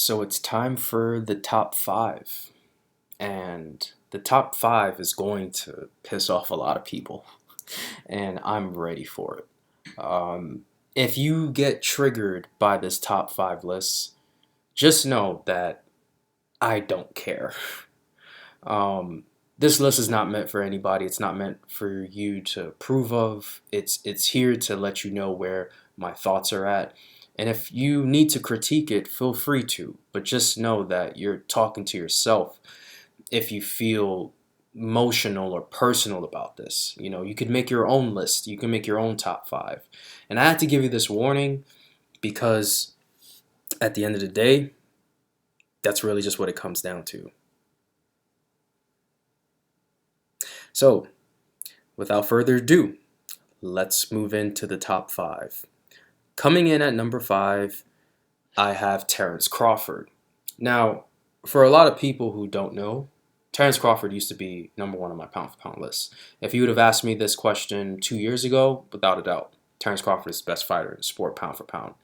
So it's time for the top five. And the top five is going to piss off a lot of people. And I'm ready for it. If you get triggered by this top five list, just know that I don't care. Um, this list is not meant for anybody. It's not meant for you to approve of. It's here to let you know where my thoughts are at. And if you need to critique it, feel free to. But just know that you're talking to yourself if you feel emotional or personal about this. You know, you could make your own list. You can make your own top five. And I had to give you this warning because at the end of the day, that's really just what it comes down to. So, without further ado, let's move into the top five. Coming in at number five, I have Terrence Crawford. Now, for a lot of people who don't know, Terrence Crawford used to be number one on my pound for pound list. If you would have asked me this question 2 years ago, without a doubt, Terrence Crawford is the best fighter in the sport, pound for pound.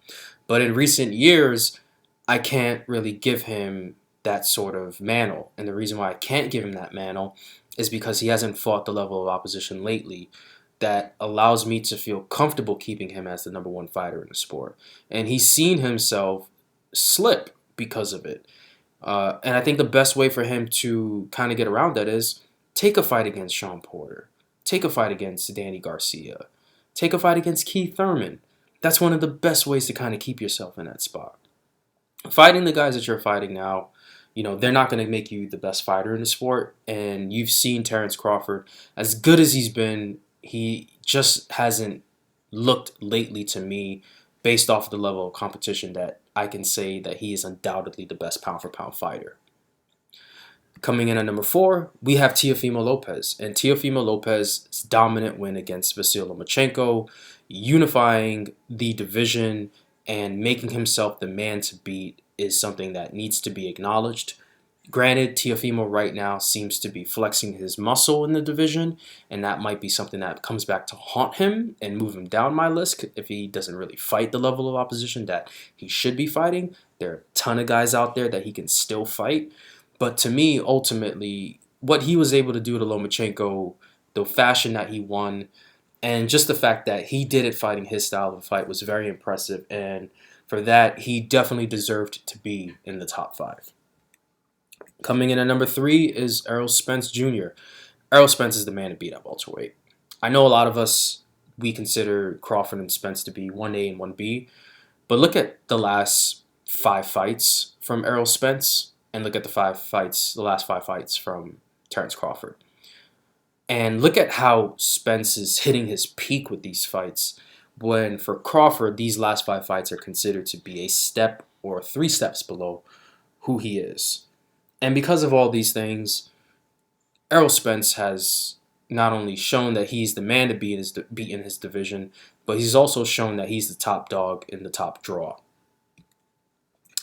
But in recent years, I can't really give him that sort of mantle. And the reason why I can't give him that mantle is because he hasn't fought the level of opposition lately that allows me to feel comfortable keeping him as the number one fighter in the sport. And he's seen himself slip because of it. And I think the best way for him to kind of get around that is take a fight against Sean Porter. Take a fight against Danny Garcia. Take a fight against Keith Thurman. That's one of the best ways to kind of keep yourself in that spot. Fighting the guys that you're fighting now, you know, they're not going to make you the best fighter in the sport. And you've seen Terrence Crawford, as good as he's been, he just hasn't looked lately to me based off of the level of competition that I can say that he is undoubtedly the best pound for pound fighter. Coming in at number four, we have Teofimo Lopez. And Teofimo Lopez's dominant win against Vasyl Lomachenko, unifying the division and making himself the man to beat is something that needs to be acknowledged. Granted, Teofimo right now seems to be flexing his muscle in the division, and that might be something that comes back to haunt him and move him down my list if he doesn't really fight the level of opposition that he should be fighting. There are a ton of guys out there that he can still fight. But to me, ultimately, what he was able to do to Lomachenko, the fashion that he won, and just the fact that he did it fighting his style of fight was very impressive. And for that, he definitely deserved to be in the top five. Coming in at number three is Errol Spence Jr. Errol Spence is the man to beat at welterweight. I know a lot of us, we consider Crawford and Spence to be 1A and 1B, but look at the last five fights from Errol Spence and look at the last five fights from Terrence Crawford. And look at how Spence is hitting his peak with these fights, when for Crawford, these last five fights are considered to be a step or 3 steps below who he is. And because of all these things, Errol Spence has not only shown that he's the man to beat in his division, but he's also shown that he's the top dog in the top draw.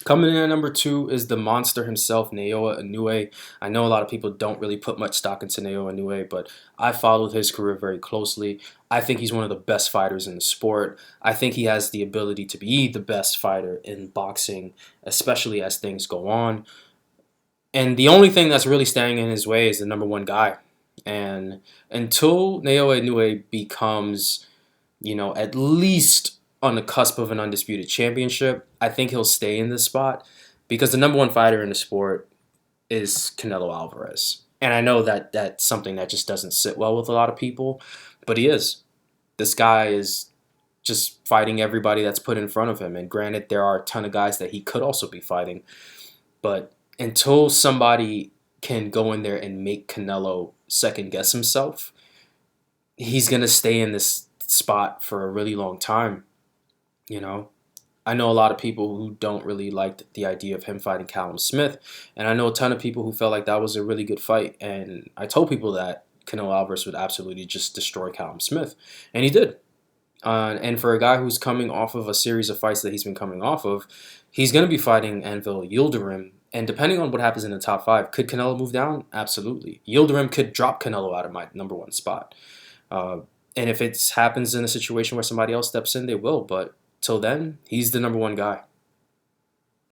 Coming in at number two is the monster himself, Naoya Inoue. I know a lot of people don't really put much stock into Naoya Inoue, but I followed his career very closely. I think he's one of the best fighters in the sport. I think he has the ability to be the best fighter in boxing, especially as things go on. And the only thing that's really standing in his way is the number one guy. And until Naoya Inoue becomes, at least on the cusp of an undisputed championship, I think he'll stay in this spot because the number one fighter in the sport is Canelo Alvarez. And I know that that's something that just doesn't sit well with a lot of people, but he is. This guy is just fighting everybody that's put in front of him. And granted, there are a ton of guys that he could also be fighting, but until somebody can go in there and make Canelo second guess himself, he's going to stay in this spot for a really long time. I know a lot of people who don't really like the idea of him fighting Callum Smith, and I know a ton of people who felt like that was a really good fight, and I told people that Canelo Alvarez would absolutely just destroy Callum Smith, and he did. And for a guy who's coming off of a series of fights that he's been coming off of, he's going to be fighting Anvil Yildirim, and depending on what happens in the top five, could Canelo move down? Absolutely. Yildirim could drop Canelo out of my number one spot. And if it happens in a situation where somebody else steps in, they will, but till then, he's the number one guy.